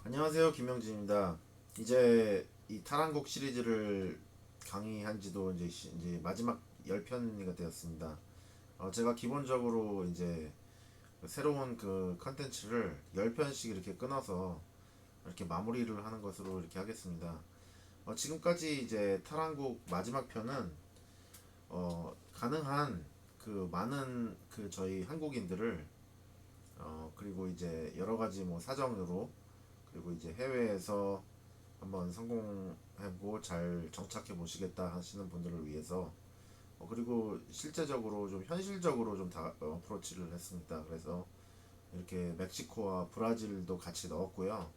안녕하세요, 김명진입니다. 이제 이 탈한국 시리즈를 강의한 지도 이제 마지막 10편이 되었습니다. 제가 기본적으로 이제 새로운 그 컨텐츠를 10편씩 이렇게 끊어서 이렇게 마무리를 하는 것으로 이렇게 하겠습니다. 지금까지 이제 탈한국 마지막 편은 가능한 그 많은 그 저희 한국인들을 그리고 이제 여러 가지 뭐 사정으로 그리고 이제 해외에서 한번 성공해보고 잘 정착해 보시겠다 하시는 분들을 위해서 그리고 실제적으로 좀 현실적으로 좀 어프로치를 했습니다. 그래서 이렇게 멕시코와 브라질도 같이 넣었고요.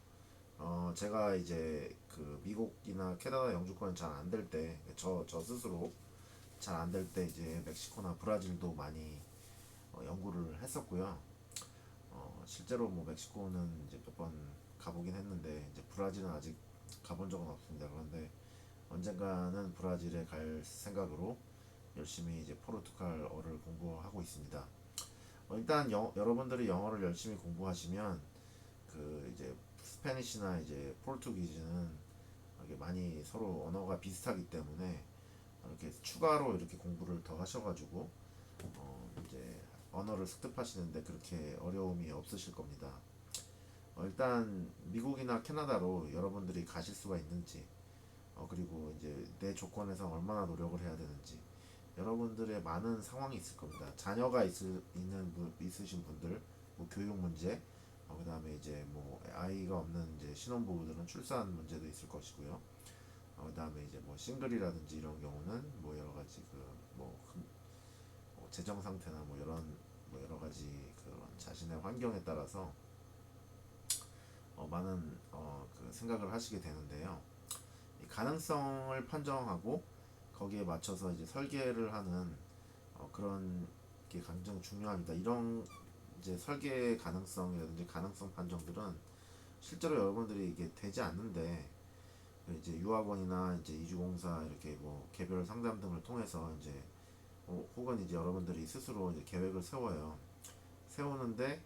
제가 이제 그 미국이나 캐나다 영주권 잘 안 될 때, 저 스스로 잘 안 될 때 이제 멕시코나 브라질도 많이 연구를 했었고요. 실제로 뭐 멕시코는 이제 몇 번 가보긴 했는데 이제 브라질은 아직 가본 적은 없습니다. 그런데 언젠가는 브라질에 갈 생각으로 열심히 이제 포르투갈어를 공부하고 있습니다. 일단 여러분들이 영어를 열심히 공부하시면 그 이제 스페니시나 이제 포르투기즈는 이게 많이 서로 언어가 비슷하기 때문에 이렇게 추가로 이렇게 공부를 더 하셔가지고 이제 언어를 습득하시는데 그렇게 어려움이 없으실 겁니다. 일단 미국이나 캐나다로 여러분들이 가실 수가 있는지 그리고 이제 내 조건에서 얼마나 노력을 해야 되는지 여러분들의 많은 상황이 있을 겁니다. 자녀가 있으신 분들, 뭐 교육 문제, 그 다음에 이제 뭐 아이가 없는 이제 신혼부부들은 출산 문제도 있을 것이고요. 그 다음에 이제 뭐 싱글이라든지 이런 경우는 뭐 여러 가지 재정 상태나 뭐 이런 뭐 여러 가지 그런 자신의 환경에 따라서 많은 그 생각을 하시게 되는데요. 이 가능성을 판정하고 거기에 맞춰서 이제 설계를 하는 그런 게 굉장히 중요합니다. 이런 이제 설계 가능성이라든지 가능성 판정들은 실제로 여러분들이 이게 되지 않는데 그 이제 유학원이나 이제 이주공사 이렇게 뭐 개별 상담 등을 통해서 이제 혹은 이제 여러분들이 스스로 이제 계획을 세워요. 세우는데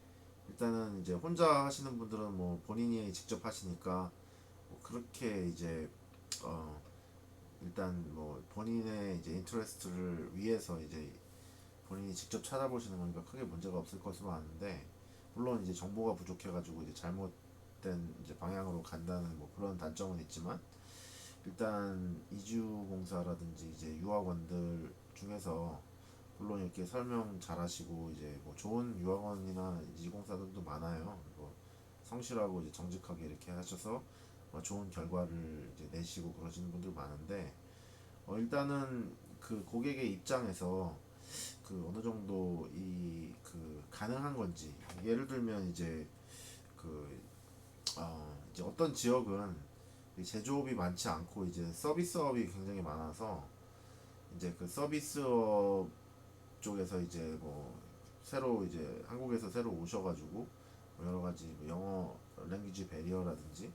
일단은 이제 혼자 하시는 분들은 뭐 본인이 직접 하시니까 뭐 그렇게 이제 어 일단 뭐 본인의 이제 인트레스트를 위해서 이제 본인이 직접 찾아보시는 거니까 크게 문제가 없을 것으로 아는데 물론 이제 정보가 부족해가지고 이제 잘못된 이제 방향으로 간다는 뭐 그런 단점은 있지만 일단 이주공사라든지 이제 유학원들 중에서 물론 이렇게 설명 잘 하시고 이제 뭐 좋은 유학원이나 이주공사들도 많아요. 뭐 성실하고 이제 정직하게 이렇게 하셔서 좋은 결과를 이제 내시고 그러시는 분들 많은데 일단은 그 고객의 입장에서 그 어느 정도 이 그 가능한 건지 예를 들면 이제 그 이제 어떤 지역은 제조업이 많지 않고 이제 서비스업이 굉장히 많아서 이제 그 서비스업 쪽에서 이제 뭐 새로 이제 한국에서 새로 오셔가지고 뭐 여러 가지 뭐 영어 랭귀지 베리어라든지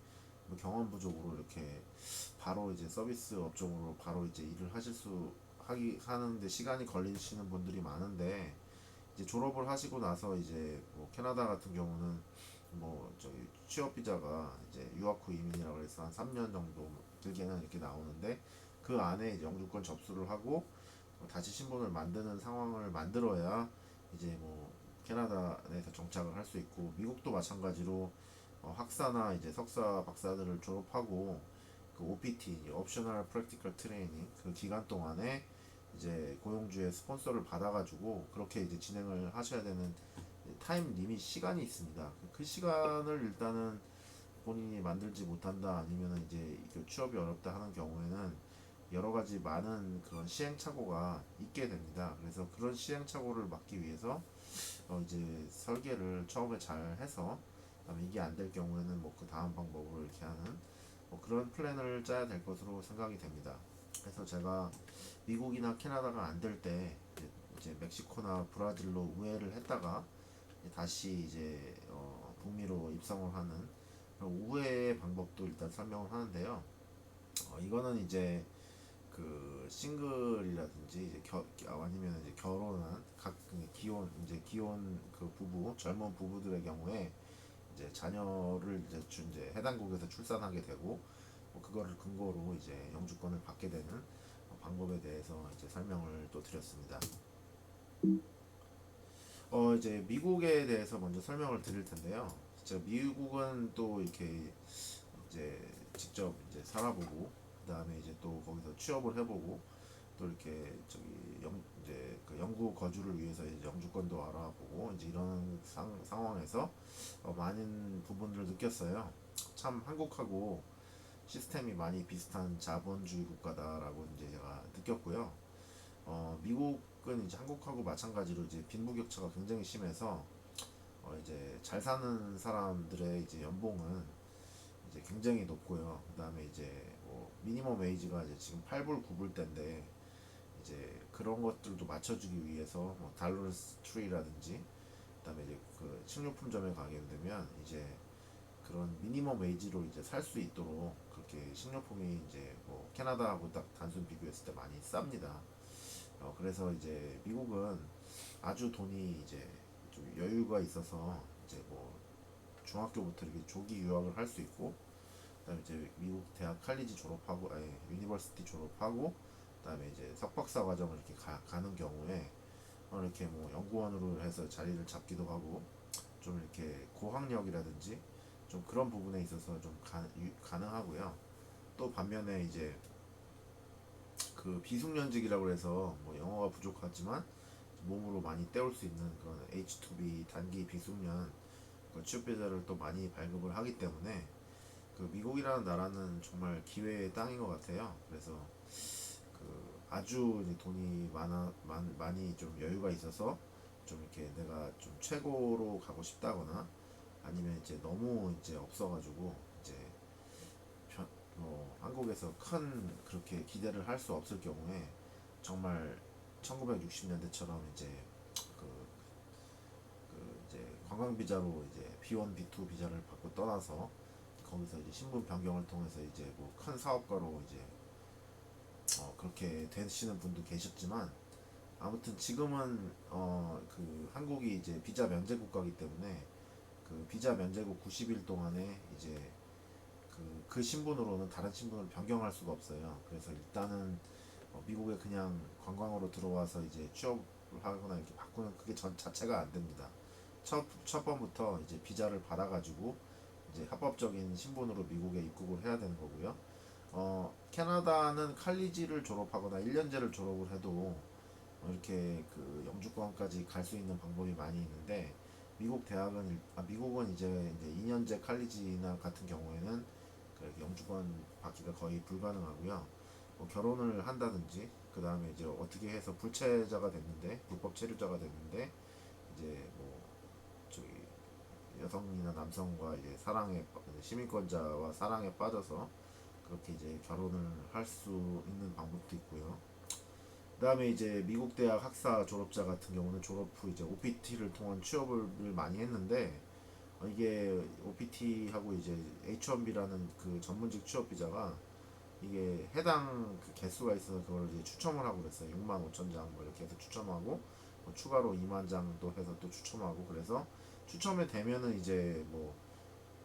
뭐 경험 부족으로 이렇게 바로 이제 서비스 업종으로 바로 이제 일을 하실 수 하는데 시간이 걸리시는 분들이 많은데 이제 졸업을 하시고 나서 이제 뭐 캐나다 같은 경우는 뭐 저기 취업 비자가 이제 유학 후 이민이라고 해서 한 3년 정도 길게는 이렇게 나오는데 그 안에 이제 영주권 접수를 하고 다시 신분을 만드는 상황을 만들어야 이제 뭐 캐나다에서 정착을 할 수 있고 미국도 마찬가지로 학사나 이제 석사 박사들을 졸업하고 그 OPT 옵셔널 프랙티컬 트레이닝 그 기간 동안에 이제 고용주의 스폰서를 받아가지고 그렇게 이제 진행을 하셔야 되는 타임 리밋 시간이 있습니다. 그 시간을 일단은 본인이 만들지 못한다 아니면 이제 취업이 어렵다 하는 경우에는 여러 가지 많은 그런 시행착오가 있게 됩니다. 그래서 그런 시행착오를 막기 위해서 이제 설계를 처음에 잘 해서 그다음에 이게 안 될 경우에는 뭐 그 다음 방법으로 이렇게 하는 뭐 그런 플랜을 짜야 될 것으로 생각이 됩니다. 그래서 제가 미국이나 캐나다가 안 될 때 이제 멕시코나 브라질로 우회를 했다가 다시 이제 북미로 입성을 하는 그런 우회 방법도 일단 설명을 하는데요. 이거는 이제 그 싱글이라든지 이제 아니면 이제 결혼한 각 기혼 그 부부 젊은 부부들의 경우에 이제 자녀를 이제 해당국에서 출산하게 되고 그거를 근거로 이제 영주권을 받게 되는 방법에 대해서 이제 설명을 또 드렸습니다. 이제 미국에 대해서 먼저 설명을 드릴 텐데요. 진짜 미국은 또 이렇게 이제 직접 이제 살아보고 그다음에 이제 또 거기서 취업을 해보고 또 이렇게 이제 그 영구 거주를 위해서 이제 영주권도 알아보고 이제 이런 상황에서 많은 부분들을 느꼈어요. 참 한국하고 시스템이 많이 비슷한 자본주의 국가다라고 이제 제가 느꼈고요. 미국은 이제 한국하고 마찬가지로 이제 빈부격차가 굉장히 심해서 이제 잘 사는 사람들의 이제 연봉은 이제 굉장히 높고요. 그다음에 이제 뭐 미니멈 웨이지가 이제 지금 8불 9불대인데 이제 그런 것들도 맞춰주기 위해서 뭐 달러스 트리라든지 그다음에 이제 그 식료품점에 가게 되면 이제 그런 미니멈 웨이지로 이제 살 수 있도록 그렇게 식료품이 이제 뭐 캐나다하고 딱 단순 비교했을 때 많이 쌉니다. 그래서 이제 미국은 아주 돈이 이제 좀 여유가 있어서 이제 뭐 중학교부터 이렇게 조기 유학을 할 수 있고 그다음에 이제 미국 대학 칼리지 졸업하고 아니 유니버시티 졸업하고 그다음에 이제 석박사 과정을 이렇게 가는 경우에 이렇게 뭐 연구원으로 해서 자리를 잡기도 하고 좀 이렇게 고학력이라든지 좀 그런 부분에 있어서 좀 가능하고요. 또 반면에 이제 그 비숙련직이라고 해서 뭐 영어가 부족하지만 몸으로 많이 때울 수 있는 그런 H2B 단기 비숙련 그 취업비자를 또 많이 발급을 하기 때문에 그 미국이라는 나라는 정말 기회의 땅인 것 같아요. 그래서 그 아주 이제 돈이 많이 좀 여유가 있어서 좀 이렇게 내가 좀 최고로 가고 싶다거나 아니면 이제 너무 이제 없어가지고 이제 뭐 한국에서 큰 그렇게 기대를 할 수 없을 경우에 정말 1960년대처럼 이제 그, 그 이제 관광 비자로 이제 B1, B2 비자를 받고 떠나서 거기서 이제 신분 변경을 통해서 이제 뭐 큰 사업가로 이제 그렇게 되시는 분도 계셨지만 아무튼 지금은 그 한국이 이제 비자 면제 국가이기 때문에 그 비자 면제국 90일 동안에 이제 그 신분으로는 다른 신분을 변경할 수가 없어요. 그래서 일단은 미국에 그냥 관광으로 들어와서 이제 취업을 하거나 이렇게 바꾸는 그게 전 자체가 안 됩니다. 첫 번부터 이제 비자를 받아가지고 이제 합법적인 신분으로 미국에 입국을 해야 되는 거고요. 캐나다는 칼리지를 졸업하거나 1년제를 졸업을 해도 이렇게 그 영주권까지 갈 수 있는 방법이 많이 있는데 미국은 이제 2년제 칼리지나 같은 경우에는 그 영주권 받기가 거의 불가능하고요. 뭐 결혼을 한다든지 그 다음에 이제 어떻게 해서 불체자가 됐는데 불법 체류자가 됐는데 이제 뭐 저기 여성이나 남성과 이제 시민권자와 사랑에 빠져서 그렇게 이제 결혼을 할 수 있는 방법도 있고요. 그다음에 이제 미국 대학 학사 졸업자 같은 경우는 졸업 후 이제 OPT를 통한 취업을 많이 했는데 이게 OPT하고 이제 H1B라는 그 전문직 취업 비자가 이게 해당 그 개수가 있어서 그걸 이제 추첨을 하고 그랬어요. 6만 5천 장 뭐 이렇게 해서 추첨하고 뭐 추가로 2만 장도 해서 또 추첨하고 그래서 추첨이 되면은 이제 뭐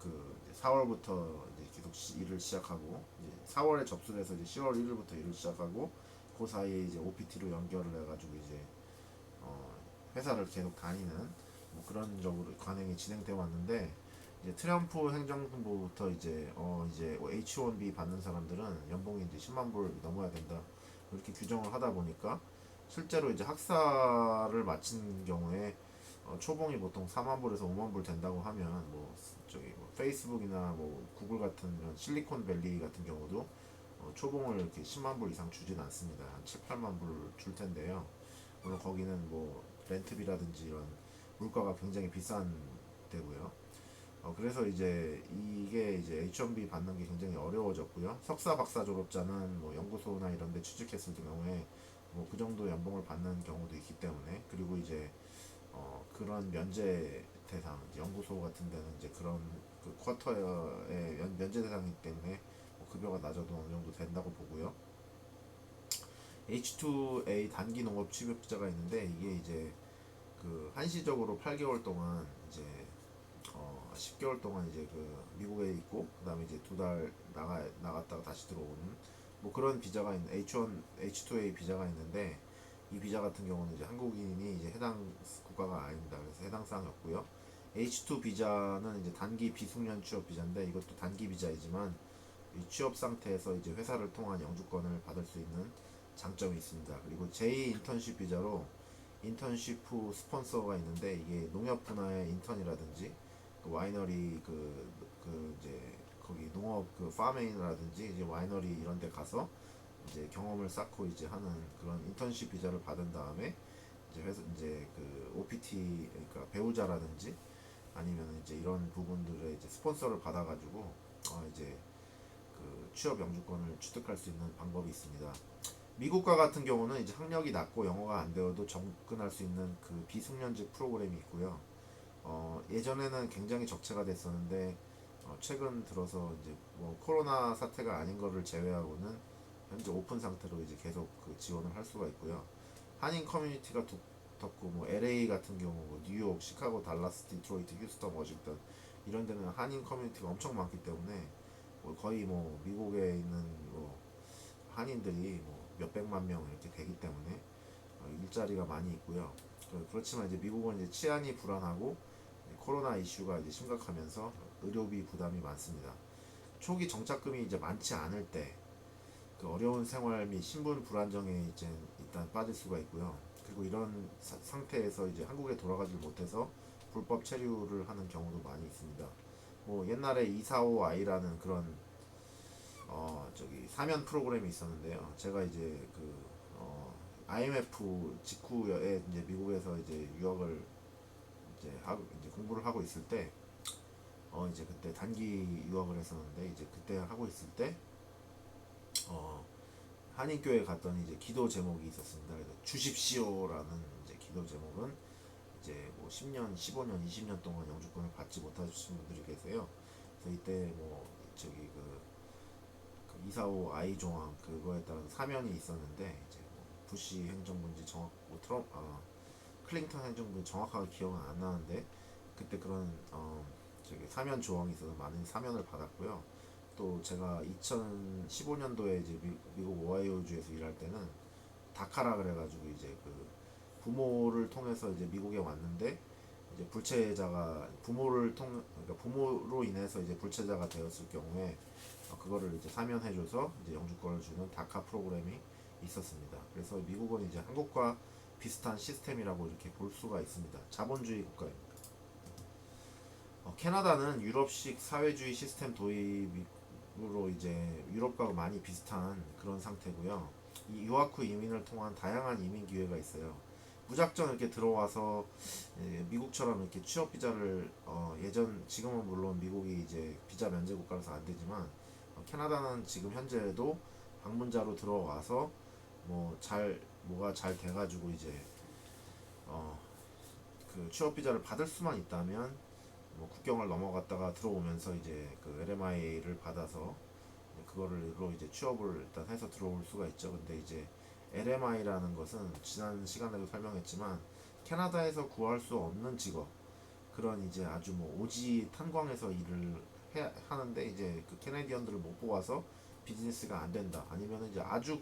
그 4월부터 이제 계속 일을 시작하고 이제 4월에 접수를 해서 이제 10월 1일부터 일을 시작하고 그 사이에 이제 OPT로 연결을 해가지고 이제 어 회사를 계속 다니는 뭐 그런 적으로 관행이 진행되어 왔는데 이제 트럼프 행정부부터 이제 H1B 받는 사람들은 연봉이 이제 10만 불 넘어야 된다 그렇게 규정을 하다 보니까 실제로 이제 학사를 마친 경우에 초봉이 보통 4만 불에서 5만 불 된다고 하면 뭐 저기 뭐 페이스북이나 뭐 구글 같은 이런 실리콘밸리 같은 경우도 초봉을 이렇게 10만 불 이상 주진 않습니다. 한 7, 8만 불 줄 텐데요. 물론 거기는 뭐 렌트비라든지 이런 물가가 굉장히 비싼 데고요. 그래서 이제 이게 이제 H1B 받는 게 굉장히 어려워졌고요. 석사 박사 졸업자는 뭐 연구소나 이런 데 취직했을 경우에 뭐 그 정도 연봉을 받는 경우도 있기 때문에 그리고 이제 그런 면제 대상 연구소 같은 데는 이제 그런 그 쿼터의 면제 대상이기 때문에 뭐 급여가 낮아도 어느 정도 된다고 보고요. H2A 단기 농업 취업자가 있는데 이게 이제 그 한시적으로 8개월 동안 이제 10개월 동안 이제 그 미국에 있고 그다음에 이제 2달 나갔다가 다시 들어오는 뭐 그런 비자가 있는 H1, H2A 비자가 있는데 이 비자 같은 경우는 이제 한국인이 이제 해당 국가가 아닙니다. 그래서 해당 사항이 없고요. H2 비자는 이제 단기 비숙련 취업 비자인데 이것도 단기 비자이지만 이 취업 상태에서 이제 회사를 통한 영주권을 받을 수 있는 장점이 있습니다. 그리고 제2 인턴십 비자로 인턴십 후 스폰서가 있는데 이게 농협 분야의 인턴이라든지 그 와이너리 그 이제 거기 농업 그 파메인이라든지 이제 와이너리 이런 데 가서 이제 경험을 쌓고 이제 하는 그런 인턴십 비자를 받은 다음에 이제 회사 이제 그 OPT 그러니까 배우자라든지 아니면 이제 이런 부분들의 이제 스폰서를 받아가지고 이제 그 취업 영주권을 취득할 수 있는 방법이 있습니다. 미국과 같은 경우는 이제 학력이 낮고 영어가 안 되어도 접근할 수 있는 그 비숙련직 프로그램이 있고요. 예전에는 굉장히 적체가 됐었는데 최근 들어서 이제 뭐 코로나 사태가 아닌 거를 제외하고는 현재 오픈 상태로 이제 계속 그 지원을 할 수가 있고요. 한인 커뮤니티가 두텁고 뭐 LA 같은 경우 뭐 뉴욕, 시카고, 달라스, 디트로이트, 휴스턴, 워싱턴 이런 데는 한인 커뮤니티가 엄청 많기 때문에 뭐 거의 뭐 미국에 있는 뭐 한인들이 뭐 몇백만 명 이렇게 되기 때문에 일자리가 많이 있고요. 그렇지만 이제 미국은 이제 치안이 불안하고 코로나 이슈가 이제 심각하면서 의료비 부담이 많습니다. 초기 정착금이 이제 많지 않을 때 그 어려운 생활 및 신분 불안정에 이제 일단 빠질 수가 있고요. 그리고 이런 상태에서 이제 한국에 돌아가질 못해서 불법 체류를 하는 경우도 많이 있습니다. 뭐 옛날에 245I라는 그런 저기 사면 프로그램이 있었는데요. 제가 이제 그 IMF 직후에 이제 미국에서 이제 유학을 이제 하고 이제 공부를 하고 있을 때 이제 그때 단기 유학을 했었는데 이제 그때 하고 있을 때 어, 한인교회 갔더니 이제 기도 제목이 있었습니다. 그래서 주십시오라는 이제 기도 제목은 이제 뭐 10년, 15년, 20년 동안 영주권을 받지 못하신 분들이 계세요. 그래서 이때 뭐 저기 그 245 I 조항 그거에 따른 사면이 있었는데 이제 뭐 부시 행정부인지 정확 뭐 클링턴 행정부 정확하게 기억은 안 나는데 그때 그런 저기 사면 조항이 있어서 많은 사면을 받았고요. 또 제가 2015년도에 이제 미국 오하이오주에서 일할 때는 다카라 그래가지고 이제 그 부모를 통해서 이제 미국에 왔는데 이제 불체자가 그러니까 부모로 인해서 이제 불체자가 되었을 경우에 그거를 이제 사면해줘서 이제 영주권을 주는 다카 프로그램이 있었습니다. 그래서 미국은 이제 한국과 비슷한 시스템이라고 이렇게 볼 수가 있습니다. 자본주의 국가입니다. 캐나다는 유럽식 사회주의 시스템 도입으로 이제 유럽과 많이 비슷한 그런 상태고요. 이 유학 후 이민을 통한 다양한 이민 기회가 있어요. 무작정 이렇게 들어와서 미국처럼 이렇게 취업 비자를 지금은 물론 미국이 이제 비자 면제 국가라서 안 되지만 캐나다는 지금 현재도 방문자로 들어와서 뭐가 잘 돼가지고 이제 어, 그 취업 비자를 받을 수만 있다면 뭐 국경을 넘어갔다가 들어오면서 이제 그 LMI를 받아서 그거를로 이제 취업을 일단 해서 들어올 수가 있죠. 근데 이제 LMI라는 것은 지난 시간에도 설명했지만 캐나다에서 구할 수 없는 직업 그런 이제 아주 뭐 오지 탄광에서 하는데 이제 그 캐네디언들을 못 뽑아서 비즈니스가 안 된다. 아니면 이제 아주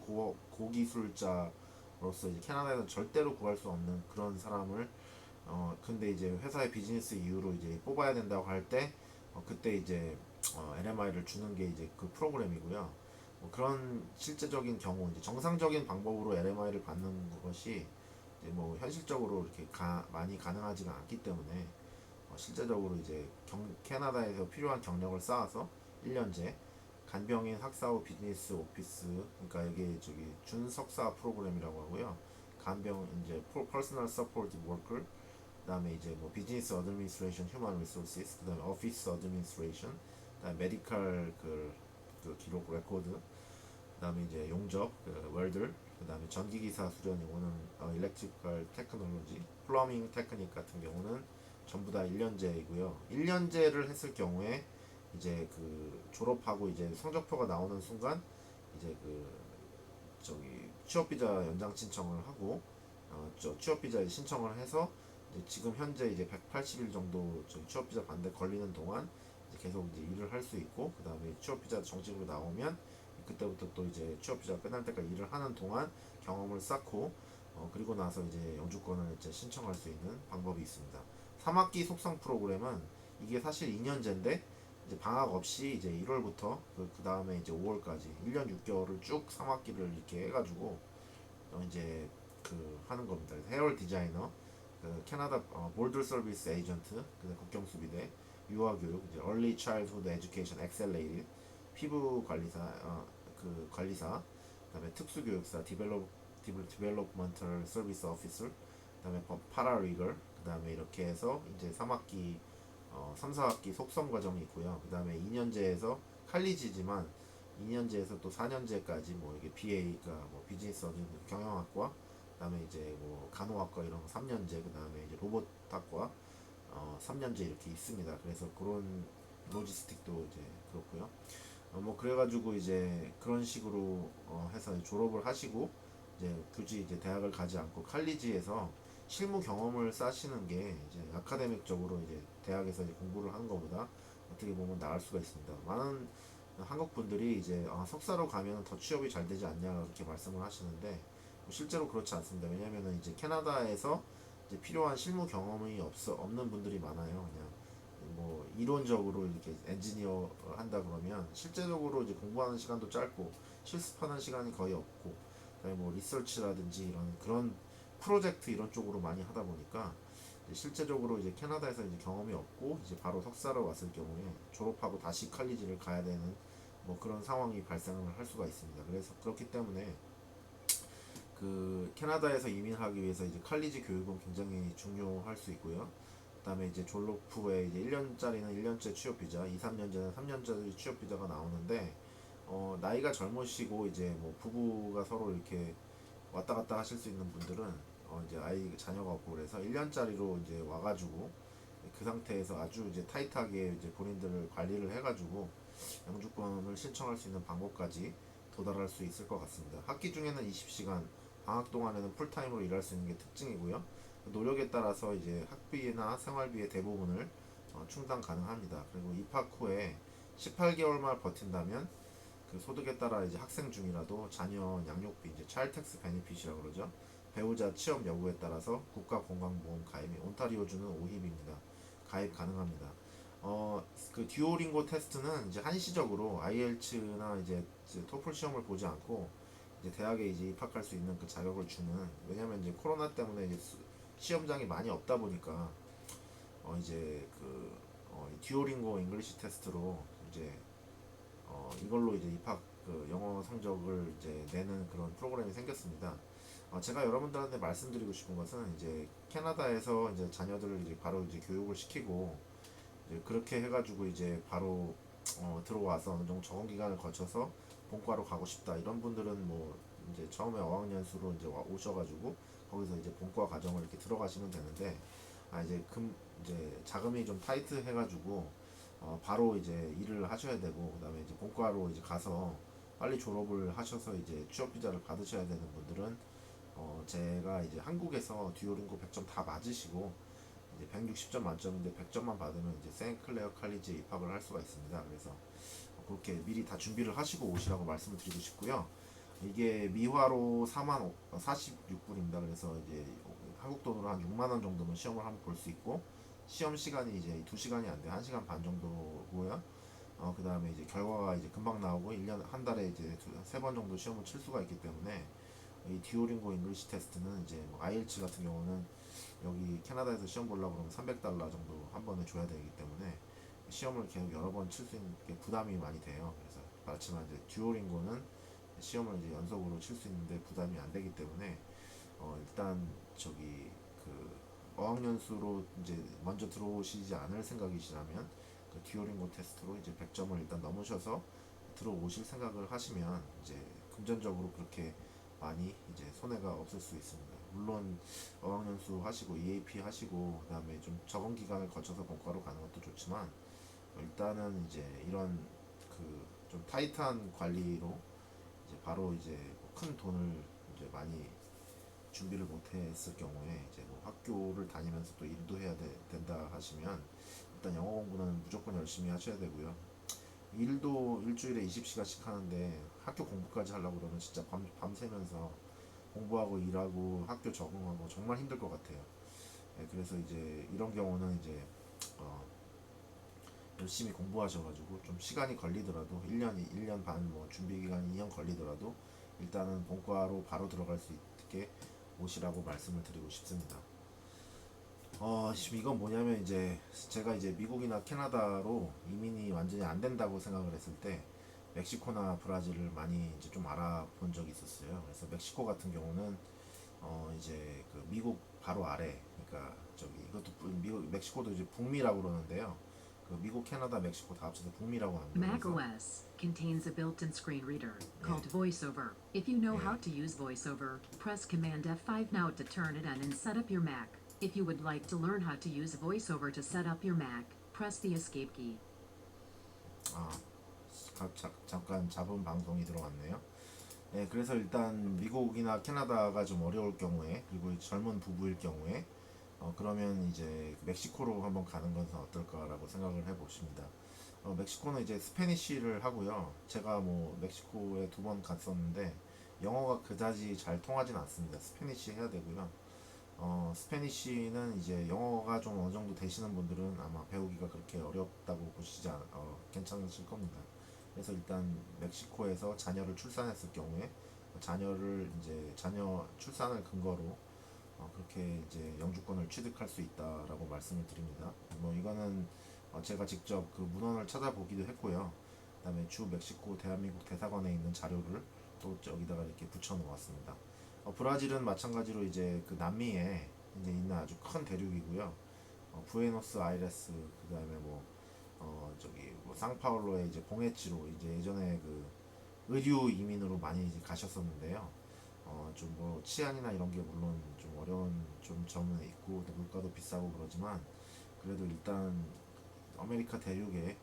고기술자로서 이제 캐나다에서 절대로 구할 수 없는 그런 사람을 근데 이제 회사의 비즈니스 이유로 이제 뽑아야 된다고 할 때 그때 이제 LMI를 주는 게 이제 그 프로그램이고요. 뭐 그런 실제적인 경우 이제 정상적인 방법으로 LMI를 받는 것이 이제 뭐 현실적으로 이렇게 많이 가능하지가 않기 때문에 실제적으로 이제 캐나다에서 필요한 경력을 쌓아서 1년제 간병인 학사 후 비즈니스 오피스 그러니까 이게 저기 준석사 프로그램이라고 하고요. 간병 이제 퍼스널 서포트 워커 그다음에 이제 뭐 비즈니스 어드미니스트레이션 휴먼 리소시스 그다음에 오피스 어드미니스트레이션 그다음에 메디컬 그 기록 레코드 그다음에 이제 용접 그 웰더 그다음에 전기기사 수련 요거는 일렉트리컬 테크놀로지 플러밍 테크닉 같은 경우는 전부 다 1년제이고요. 1년제를 했을 경우에 이제 그 졸업하고 이제 성적표가 나오는 순간 이제 그 저기 취업비자 연장 신청을 하고 취업비자 신청을 해서 이제 지금 현재 이제 180일 정도 저기 취업 비자 받는데 걸리는 동안 이제 계속 이제 일을 할 수 있고, 그 다음에 취업 비자 정식으로 나오면 그때부터 또 이제 취업 비자 끝날 때까지 일을 하는 동안 경험을 쌓고, 그리고 나서 이제 영주권을 이제 신청할 수 있는 방법이 있습니다. 3학기 속성 프로그램은 이게 사실 2년제인데 이제 방학 없이 이제 1월부터 그 다음에 이제 5월까지 1년 6개월을 쭉 3학기를 이렇게 해가지고 이제 그 하는 겁니다. 헤어 디자이너, 그 캐나다 볼더 서비스 에이전트, 그 국경수비대, 유아교육, 이제 Early Childhood Education Accelerated, 피부 관리사, 그 관리사, 그다음에 특수교육사, Developmental Service Officer, 그다음에 파라리걸, 그다음에 이렇게 해서 이제 3학기 3, 4학기 속성 과정이 있고요. 그다음에 2년제에서 칼리지지만 2년제에서 또 4년제까지 뭐 이게 BA가 뭐 비즈니스 경영학과, 그다음에 이제 뭐 간호학과 이런 거 3년제, 그다음에 이제 로봇학과 3년제 이렇게 있습니다. 그래서 그런 로지스틱도 이제 그렇고요. 뭐 그래가지고 이제 그런 식으로 해서 졸업을 하시고 이제 굳이 이제 대학을 가지 않고 칼리지에서 실무 경험을 쌓으시는 게 이제 아카데믹적으로 이제 대학에서 이제 공부를 하는 것보다 어떻게 보면 나을 수가 있습니다. 많은 한국 분들이 이제 석사로 가면 더 취업이 잘 되지 않냐 그렇게 말씀을 하시는데 실제로 그렇지 않습니다. 왜냐하면 이제 캐나다에서 이제 필요한 실무 경험이 없는 분들이 많아요. 그냥 뭐 이론적으로 이렇게 엔지니어 한다 그러면 실제적으로 이제 공부하는 시간도 짧고 실습하는 시간이 거의 없고, 그다음에 뭐 리서치라든지 이런 그런 프로젝트 이런 쪽으로 많이 하다 보니까 이제 실제적으로 이제 캐나다에서 이제 경험이 없고 이제 바로 석사로 왔을 경우에 졸업하고 다시 칼리지를 가야 되는 뭐 그런 상황이 발생을 할 수가 있습니다. 그래서 그렇기 때문에 그 캐나다에서 이민하기 위해서 이제 칼리지 교육은 굉장히 중요할 수 있고요. 그다음에 이제 졸업 후에 이제 1년짜리는 1년째 취업 비자, 2, 3년째는 3년짜리 취업 비자가 나오는데 나이가 젊으시고 이제 뭐 부부가 서로 이렇게 왔다 갔다 하실 수 있는 분들은 이제 아이 자녀가 없고 그래서 1년짜리로 이제 와가지고 그 상태에서 아주 이제 타이트하게 이제 본인들을 관리를 해가지고 영주권을 신청할 수 있는 방법까지 도달할 수 있을 것 같습니다. 학기 중에는 20시간, 방학 동안에는 풀타임으로 일할 수 있는 게 특징이고요. 노력에 따라서 이제 학비나 생활비의 대부분을 충당 가능합니다. 그리고 입학 후에 18개월만 버틴다면 그 소득에 따라 이제 학생 중이라도 자녀 양육비, 이제 차일텍스 베니핏이라고 그러죠. 배우자 취업 여부에 따라서 국가 건강보험 가입이 온타리오주는 5힘입니다. 가입 가능합니다. 그 듀오링고 테스트는 이제 한시적으로 IELTS나 이제 토플 시험을 보지 않고 이제 대학에 이제 입학할 수 있는 그 자격을 주는, 왜냐면 이제 코로나 때문에 이제 시험장이 많이 없다 보니까 이제 그 듀오링고 잉글리시 테스트로 이제 이걸로 이제 입학 그 영어 성적을 이제 내는 그런 프로그램이 생겼습니다. 제가 여러분들한테 말씀드리고 싶은 것은 이제 캐나다에서 이제 자녀들을 이제 바로 이제 교육을 시키고 이제 그렇게 해가지고 이제 바로 들어와서 어느 정도 적응 기간을 거쳐서 본과로 가고 싶다 이런 분들은 뭐 이제 처음에 어학연수로 이제 오셔가지고 거기서 이제 본과 과정을 이렇게 들어가시면 되는데, 이제 자금이 좀 타이트 해가지고 바로 이제 일을 하셔야 되고 그다음에 이제 본과로 이제 가서 빨리 졸업을 하셔서 이제 취업 비자를 받으셔야 되는 분들은 제가 이제 한국에서 듀오링고 100점 다 맞으시고 이제 160점 만점인데 100점만 받으면 이제 생클레어 칼리지에 입학을 할 수가 있습니다. 그래서 그렇게 미리 다 준비를 하시고 오시라고 말씀을 드리고 싶고요. 이게 미화로 46불입니다. 그래서 이제 한국 돈으로 한 6만 원 정도면 시험을 한번 볼 수 있고, 시험 시간이 이제 2시간이 안 돼. 1시간 반 정도고요. 그 다음에 이제 결과가 이제 금방 나오고 1년 한 달에 이제 3번 정도 시험을 칠 수가 있기 때문에 이 듀오링고 잉글리시 테스트는 이제 뭐 IELTS 같은 경우는 여기 캐나다에서 시험 보려고 그러면 300달러 정도 한 번에 줘야 되기 때문에 시험을 계속 여러 번 칠 수 있는 게 부담이 많이 돼요. 그래서 그렇지만 이제 듀오링고는 시험을 이제 연속으로 칠 수 있는데 부담이 안 되기 때문에 일단 저기 그 어학연수로 이제 먼저 들어오시지 않을 생각이시라면 그 듀오링고 테스트로 이제 100점을 일단 넘으셔서 들어오실 생각을 하시면 이제 금전적으로 그렇게 많이 이제 손해가 없을 수 있습니다. 물론 어학연수 하시고 EAP 하시고 그다음에 좀 적응 기간을 거쳐서 본과로 가는 것도 좋지만 일단은 이제 이런 그 좀 타이트한 관리로 이제 바로 이제 큰 돈을 이제 많이 준비를 못했을 경우에 이제 뭐 학교를 다니면서 또 일도 해야 된다 하시면 일단 영어 공부는 무조건 열심히 하셔야 되고요. 일도 일주일에 20시간씩 하는데 학교 공부까지 하려고 그러면 진짜 밤새면서 공부하고 일하고 학교 적응하고 정말 힘들 것 같아요. 예, 그래서 이제 이런 경우는 이제 어, 열심히 공부하셔가지고 좀 시간이 걸리더라도 1년 반, 뭐 준비 기간이 2년 걸리더라도 일단은 본과로 바로 들어갈 수 있게 오시라고 말씀을 드리고 싶습니다. 지금 이건 뭐냐면 이제 제가 이제 미국이나 캐나다로 이민이 완전히 안 된다고 생각을 했을 때 멕시코나 브라질을 많이 이제 좀 알아본 적이 있었어요. 그래서 멕시코 같은 경우는 이제 그 미국 바로 아래, 그러니까 저기 이것도 미국 멕시코도 이제 북미라고 그러는데요. 그 미국, 캐나다, 멕시코 다 합쳐서 북미라고 합니다. Mac 그래서 OS contains a built-in screen reader called 예, VoiceOver. If you know how 예. to use VoiceOver, press Command F5 now to turn it on and set up your Mac. If you would like to learn how to use VoiceOver to set up your Mac, press the Escape key. 아, 잠깐 잡음 방송이 들어왔네요. 네, 그래서 일단 미국이나 캐나다가 좀 어려울 경우에, 그리고 젊은 부부일 경우에 그러면 이제 멕시코로 한번 가는 것은 어떨까라고 생각을 해보십니다. 멕시코는 이제 스페니쉬를 하고요. 제가 뭐 멕시코에 2번 갔었는데 영어가 그다지 잘 통하진 않습니다. 스페니쉬 해야 되고요. 스페니쉬는 이제 영어가 좀 어느 정도 되시는 분들은 아마 배우기가 그렇게 어렵다고 괜찮으실 겁니다. 그래서 일단 멕시코에서 자녀를 출산했을 경우에 자녀 출산을 근거로 그렇게 이제 영주권을 취득할 수 있다라고 말씀을 드립니다. 뭐 이거는 제가 직접 그 문헌을 찾아보기도 했고요. 그다음에 주 멕시코 대한민국 대사관에 있는 자료를 또 저기다가 이렇게 붙여 놓았습니다. 브라질은 마찬가지로 이제 그 남미에 이제 있는 아주 큰 대륙이고요. 부에노스 아이레스, 그다음에 뭐 저기 뭐 상파울로의 이제 봉해치로 이제 예전에 그 의류 이민으로 많이 이제 가셨었는데요. 좀 뭐 치안이나 이런 게 물론 좀 어려운 좀 점은 있고 물가도 비싸고 그러지만 그래도 일단 아메리카 대륙에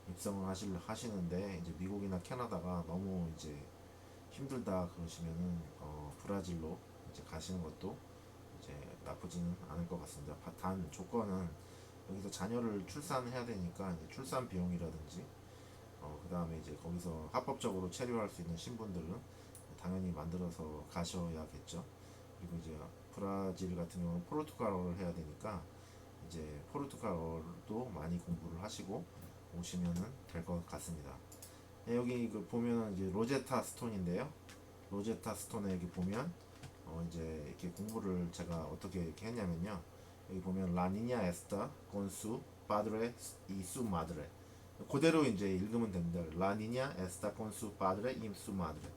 입성을 하시는데 이제 미국이나 캐나다가 너무 이제 힘들다 그러시면은 브라질로 이제 가시는 것도 이제 나쁘지는 않을 것 같습니다. 단 조건은 여기서 자녀를 출산해야 되니까 이제 출산 비용이라든지 그 다음에 이제 거기서 합법적으로 체류할 수 있는 신분들은 당연히 만들어서 가셔야겠죠. 그리고 이제 브라질 같은 경우는 포르투갈어를 해야 되니까 이제 포르투갈어도 많이 공부를 하시고 오시면은 될 것 같습니다. 네, 여기 그 보면은 이제 로제타 스톤인데요. 로제타 스톤에 여기 보면 이제 이렇게 공부를 제가 어떻게 이렇게 했냐면요. 여기 보면 라니냐 에스타 콘수 파드레 이수 마드레 그대로 이제 읽으면 됩니다. 라니냐 에스타 콘수 파드레 임수 마드레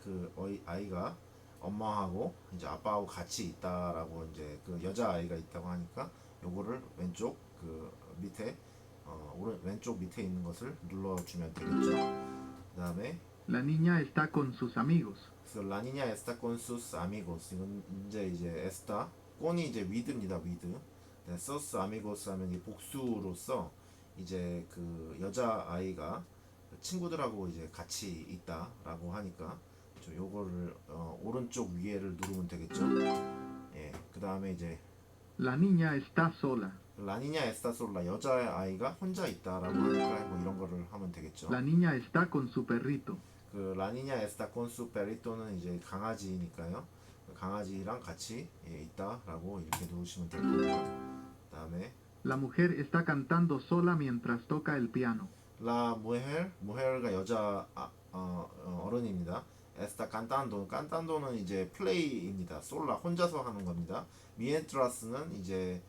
그 아이가 엄마하고 이제 아빠하고 같이 있다라고 이제 그 여자 아이가 있다고 하니까 요거를 왼쪽 그 밑에 오른 왼쪽 밑에 있는 것을 눌러주면 되겠죠. 그다음에 La niña está con sus amigos. 그래서 라니냐 에스타 콘수스 아미고스 이건 이제 에스타 콘이 이제 위드입니다. 위드. 네, 서스 아미고스 하면 이 복수로서 이제 그 여자 아이가 친구들하고 이제 같이 있다라고 하니까 저 요거를 오른쪽 위에를 누르면 되겠죠. 예, 그 다음에 이제 La niña está sola. 라니냐 에스타 솔라 여자 아이가 혼자 있다라고 하니까 뭐 이런 거를 하면 되겠죠. La niña está con su perrito. 그 라니냐 에스타 콘수 페리토는 이제 강아지니까요. 강아지랑 같이 있다라고 이렇게 놓으시면 될 거고요. 그다음에 La mujer está cantando sola mientras toca el piano. 라 무헬가 여자 어른입니다. 에스타 깐탄도는 이제 플레이입니다. 솔라 혼자서 하는 겁니다. 미엔트라스는 이제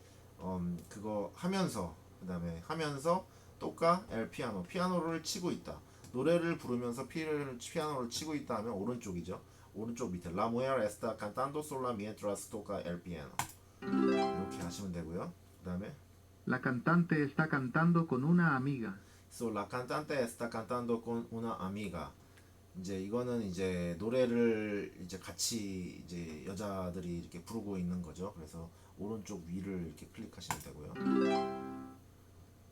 그거 하면서 그다음에 하면서 또까 엘 피아노를 치고 있다. 노래를 부르면서 피아노를 치고 있다 하면 오른쪽이죠. 오른쪽 밑에 라 무헬 에스타 칸탄도 솔라 미엔트라스 또까 엘 피아노 이렇게 하시면 되고요. 그다음에 La cantante está cantando con una amiga. So la cantante está cantando con una amiga. 이제 이거는 이제 노래를 이제 같이 이제 여자들이 이렇게 부르고 있는 거죠. 그래서 오른쪽 위를 이렇게 클릭하시면 되고요.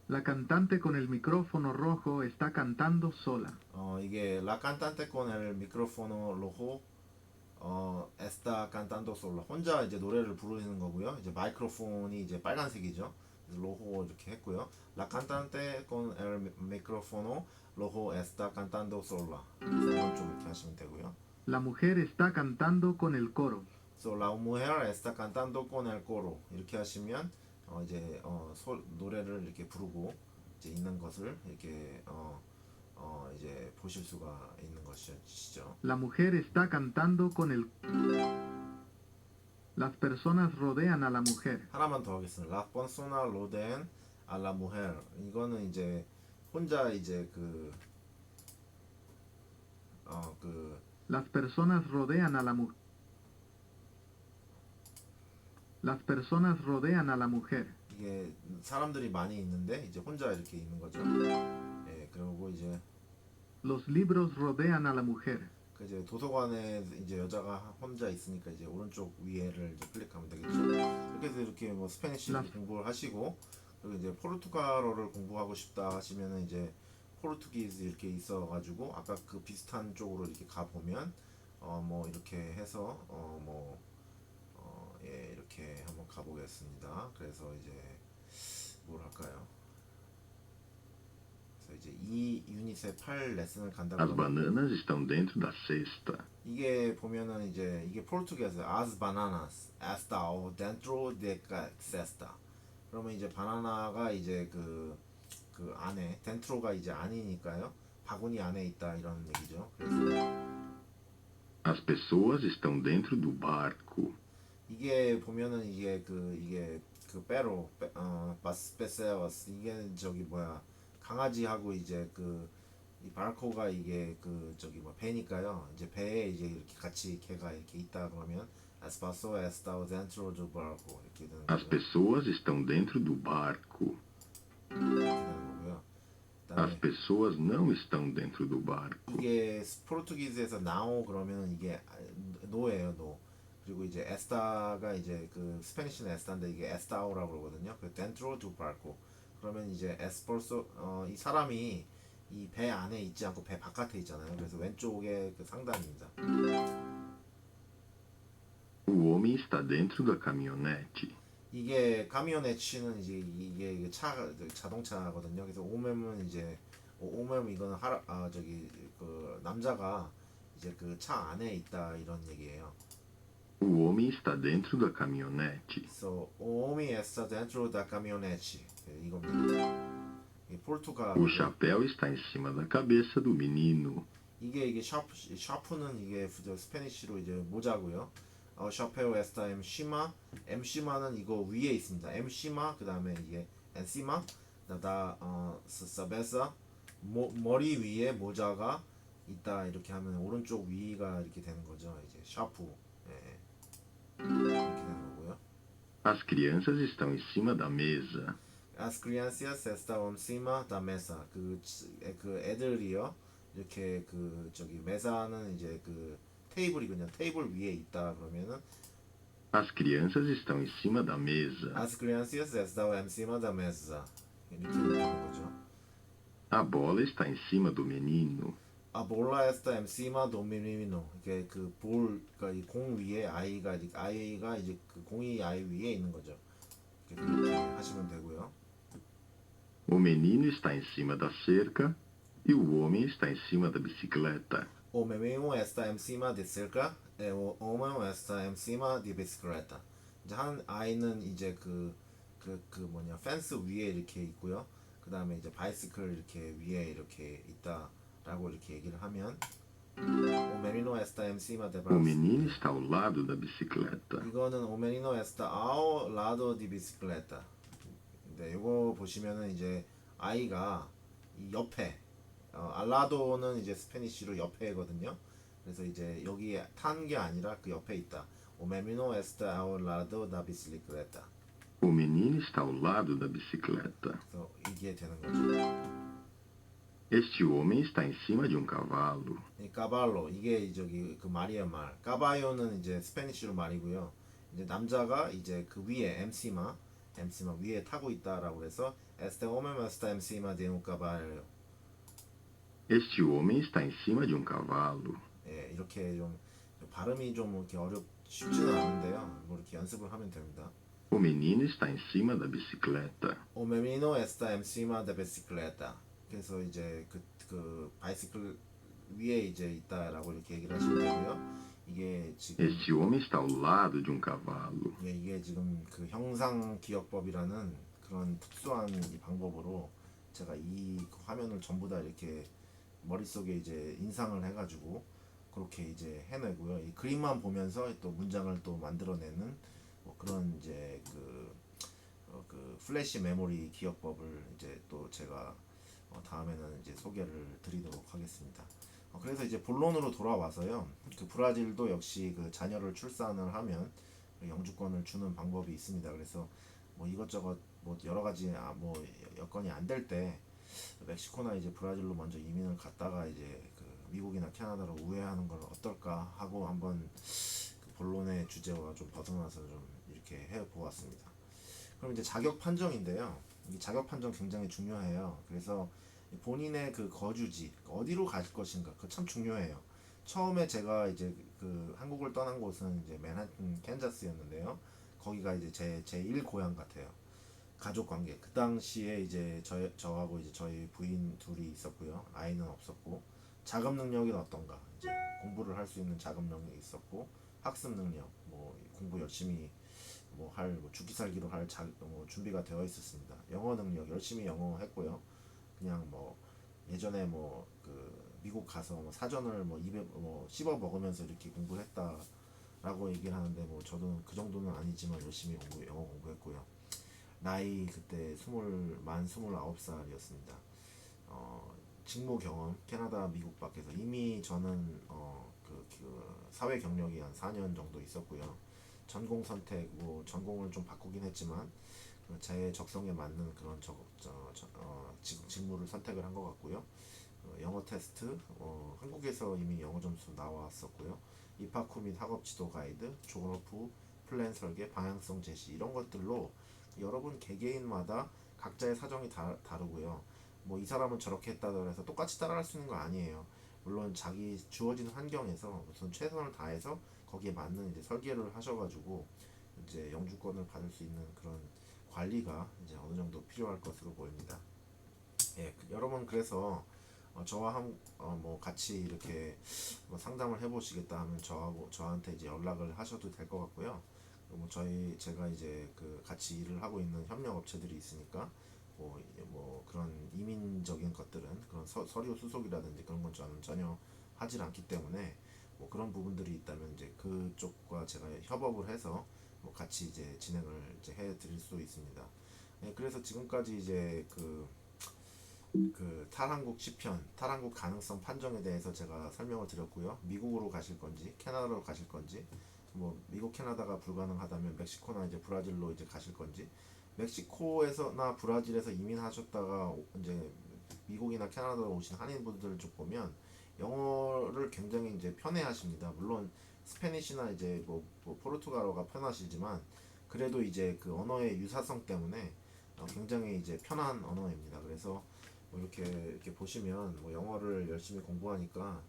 La cantante con el micrófono rojo está cantando sola. 이게 La cantante con el micrófono rojo 에스타 칸탄도 솔라 혼자 이제 노래를 부르는 거고요. 이제 마이크로폰이 이제 빨간색이죠. 그래서 로호 이렇게 했고요. La cantante con el micrófono rojo está cantando sola. 그래서 오른쪽 이렇게 하시면 되고요. La mujer está cantando con el coro. So la mujer está cantando con el coro 이렇게 하시면 이제 노래를 이렇게 부르고 이제 있는 것을 이렇게 이제 보실 수가 있는 것이죠. La mujer está cantando con el... Las personas rodean a la mujer. 하나만 더 하겠습니다. La persona rodean a la mujer. 이거는 이제 혼자 이제 Las personas rodean a la mujer. Las personas rodean a la mujer. 이게 사람들이 많이 있는데 이제 혼자 이렇게 있는 거죠. 예, 그리고 이제 Los libros rodean a la mujer. 그 이제 도서관에 이제 여자가 혼자 있으니까 이제 오른쪽 위에를 이제 클릭하면 되겠죠. 이렇게 해서 이렇게 뭐 스페니쉬 공부를 하시고 그리고 이제 포르투갈어를 공부하고 싶다 하시면은 이제 포르투기즈 이렇게 있어가지고 아까 그 비슷한 쪽으로 이렇게 가 보면 뭐 이렇게 해서 예 이렇게 한번 가보겠습니다. 그래서 이제 뭘 할까요? 그래서 이제 이 유닛의 8 레슨을 간다고 As 하면 bananas estão dentro da cesta. 이게 보면은 이제 이게 포르투기에서 as bananas estão dentro de cesta. 그러면 이제 바나나가 이제 그 안에 덴트로가 이제 안이니까요. 바구니 안에 있다 이런 얘기죠. 그래서 As pessoas estão dentro do barco. 이게 보면은 이게 그 빼로 바스페세어스 이게 저기 뭐야 강아지하고 이제 이 바르코가 이게 저기 뭐 배니까요. 이제 배에 이제 이렇게 같이 걔가 이렇게 있다 그러면 as pessoas estão dentro do barco 이렇게 되는 As 거고요. pessoas estão dentro do barco. 이렇게 되는 거고요. As 그다음에 pessoas não estão dentro do barco. 이게 포르투기즈에서 now 그러면 이게 no예요, no. 그리고 이제 에스타가 이제 그 스페니쉬는 에스타인데 이게 에스타오라고 그러거든요. 그 dentro do barco. 그러면 이제 에스폴소 이 사람이 이 배 안에 있지 않고 배 바깥에 있잖아요. 그래서 왼쪽에 그 상단입니다. O homem está dentro da caminhonete. 이게 카미오네치는 이제 이게 자동차거든요. 그래서 오멤은 이제 오멤 이거는 저기 그 남자가 이제 그 차 안에 있다 이런 얘기예요. O homem está dentro da caminhonete. 그래서 오미 está dentro da caminhonete 이겁니다. 이 포르투갈 O chapéu está em cima da cabeça do menino. 이게 샤프는 이게 스페니쉬로 이제 모자고요. 샤페오 에스타 엠시마 엠시마는 이거 위에 있습니다. 엠시마 그 다음에 이게 엔시마 사베사 머리 위에 모자가 있다 이렇게 하면 오른쪽 위가 이렇게 되는 거죠. 이제 샤프 이렇게 되는 거고요. As crianças estão em cima da mesa. As crianças estão encima da mesa. 그 애들이요. 이렇게 저기 메사는 이제 테이블이군요. 테이블 위에 있다 그러면은 As crianças estão em cima da mesa. As crianças estão encima da mesa. 이렇게 되는 거죠. A bola está em cima do menino. A bola está encima do menino. 이게 그러니까 이 공 위에 아이가 이제 그 공이 아이 위에 있는 거죠. 이렇게 하시면 되고요. O menino está em cima da cerca e o homem está em cima da bicicleta. O menino está encima de cerca. O homem está encima de bicicleta. 이제 한 아이는 이제 펜스 위에 이렇게 있고요. 그 다음에 이제 바이시클 이렇게 위에 이렇게 있다라고 이렇게 얘기를 하면 O menino está encima de O menino está ao lado da bicicleta. 이거는 O menino está ao lado de bicicleta. 네, 이거 보시면은 이제 아이가 이 옆에 알라도는 이제 스페니쉬로 옆에거든요. 그래서 이제 여기 탄 게 아니라 그 옆에 있다. O menino está ao lado da bicicleta. O menino está ao lado da bicicleta. 그래서 이게 되는 거죠. Este homem está em cima de um cavalo. 이 까발로 이게 저기 그 말이야 말. 까바요는 이제 스페니쉬로 말이고요. 이제 남자가 이제 그 위에 엠시마 위에 타고 있다라고 해서 Este homem está encima de un caballo. Este homem está em cima de um cavalo. 예, 이렇게 좀 발음이 좀 이렇게 쉽지는 않은데요. 뭐 이렇게 연습을 하면 됩니다. O menino está em cima da bicicleta. O menino está encima da bicicleta. 그래서 이제 그 바이시클 위에 이제 있다라고 이렇게 얘기를 하시면 되고요. 이게 지금 Este homem está ao lado de um cavalo. 예, 이게 지금 그 형상 기억법이라는 그런 특수한 이 방법으로 제가 이 화면을 전부 다 이렇게 머릿속에 이제 인상을 해가지고 그렇게 이제 해내고요. 이 그림만 보면서 또 문장을 또 만들어내는 뭐 그런 이제 그 플래시 메모리 기억법을 이제 또 제가 다음에는 이제 소개를 드리도록 하겠습니다. 그래서 이제 본론으로 돌아와서요. 그 브라질도 역시 그 자녀를 출산을 하면 영주권을 주는 방법이 있습니다. 그래서 뭐 이것저것 뭐 여러 가지 뭐 여건이 안 될 때 멕시코나 이제 브라질로 먼저 이민을 갔다가 이제 그 미국이나 캐나다로 우회하는 걸 어떨까 하고 한번 그 본론의 주제와 좀 벗어나서 좀 이렇게 해 보았습니다. 그럼 이제 자격 판정인데요. 이 자격 판정 굉장히 중요해요. 그래서 본인의 그 거주지 어디로 갈 것인가 그 참 중요해요. 처음에 제가 이제 그 한국을 떠난 곳은 이제 맨하튼 캔자스였는데요. 거기가 이제 제1 고향 같아요. 가족 관계. 그 당시에 이제 저하고 이제 저희 부인 둘이 있었고요. 아이는 없었고 자금 능력이 어떤가 이제 공부를 할 수 있는 자금 능력이 있었고 학습 능력 뭐 공부 열심히 뭐 죽기 살기로 할 준비가 되어 있었습니다. 영어 능력 열심히 영어 했고요. 그냥 뭐 예전에 뭐 그 미국 가서 뭐 사전을 뭐 입에 뭐 씹어 먹으면서 이렇게 공부했다라고 얘기를 하는데 뭐 저도 그 정도는 아니지만 열심히 영어 공부했고요. 나이 그때 만 29살이었습니다. 직무 경험 캐나다 미국 밖에서 이미 저는 그 사회 경력이 한 4년 정도 있었고요. 전공 선택 뭐 전공을 좀 바꾸긴 했지만 제 적성에 맞는 그런 직무를 선택을 한 것 같고요. 영어 테스트 한국에서 이미 영어 점수 나왔었고요. 입학 후 및 학업 지도 가이드, 졸업 후 플랜 설계, 방향성 제시 이런 것들로 여러분 개개인마다 각자의 사정이 다르고요. 뭐 이 사람은 저렇게 했다고 해서 똑같이 따라갈 수 있는 거 아니에요. 물론 자기 주어진 환경에서 우선 최선을 다해서 거기에 맞는 이제 설계를 하셔가지고 이제 영주권을 받을 수 있는 그런 관리가 이제 어느 정도 필요할 것으로 보입니다. 예, 여러분 그래서 저와 뭐 같이 이렇게 뭐 상담을 해보시겠다 하면 저한테 이제 연락을 하셔도 될 것 같고요. 뭐 제가 이제 그 같이 일을 하고 있는 협력 업체들이 있으니까 뭐 그런 이민적인 것들은 그런 서류 수속이라든지 그런 건 저는 전혀 하질 않기 때문에 뭐 그런 부분들이 있다면 이제 그쪽과 제가 협업을 해서 뭐 같이 이제 진행을 이제 해 드릴 수 있습니다. 네, 그래서 지금까지 이제 그 탈한국 시편, 탈한국 가능성 판정에 대해서 제가 설명을 드렸고요. 미국으로 가실 건지, 캐나다로 가실 건지, 뭐 미국, 캐나다가 불가능하다면 멕시코나 이제 브라질로 이제 가실 건지, 멕시코에서나 브라질에서 이민하셨다가 이제 미국이나 캐나다로 오신 한인분들을 쭉 보면 영어를 굉장히 이제 편해하십니다. 물론 스페니시나 이제 뭐 포르투갈어가 편하시지만 그래도 이제 그 언어의 유사성 때문에 굉장히 이제 편한 언어입니다. 그래서 뭐 이렇게 보시면 뭐 영어를 열심히 공부하니까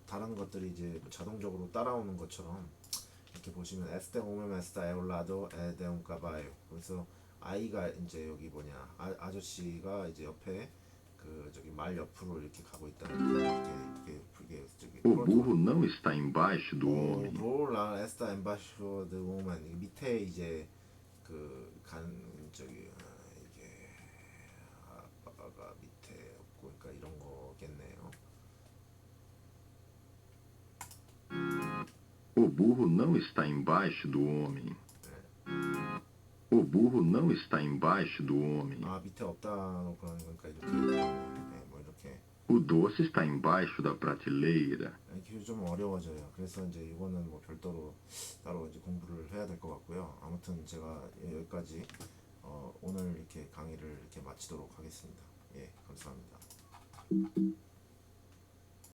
다른 것들이 이제 자동적으로 따라오는 것처럼 이렇게 보시면 Este hombre está hablado de un caballo. 그래서 아이가 이제 여기 아저씨가 이제 옆에 그 저기 말 옆으로 이렇게 가고 있다. 이렇게 저기 O burro não está embaixo do homem. burro está embaixo de woman. 밑에 이제 저기 이게 아빠가 밑에 없고 그러니까 이런 거겠네요. O burro não está embaixo do homem. O burro não está embaixo do homem. 밑에 없다 그러니까 이렇게 뭐 이렇게 O doce está embaixo da prateleira. 이게 좀 어려워져요. 그래서 이제 이거는 뭐 별도로 따로 이제 공부를 해야 될 것 같고요. 아무튼 제가 여기까지 오늘 이렇게 강의를 이렇게 마치도록 하겠습니다. 예, 감사합니다.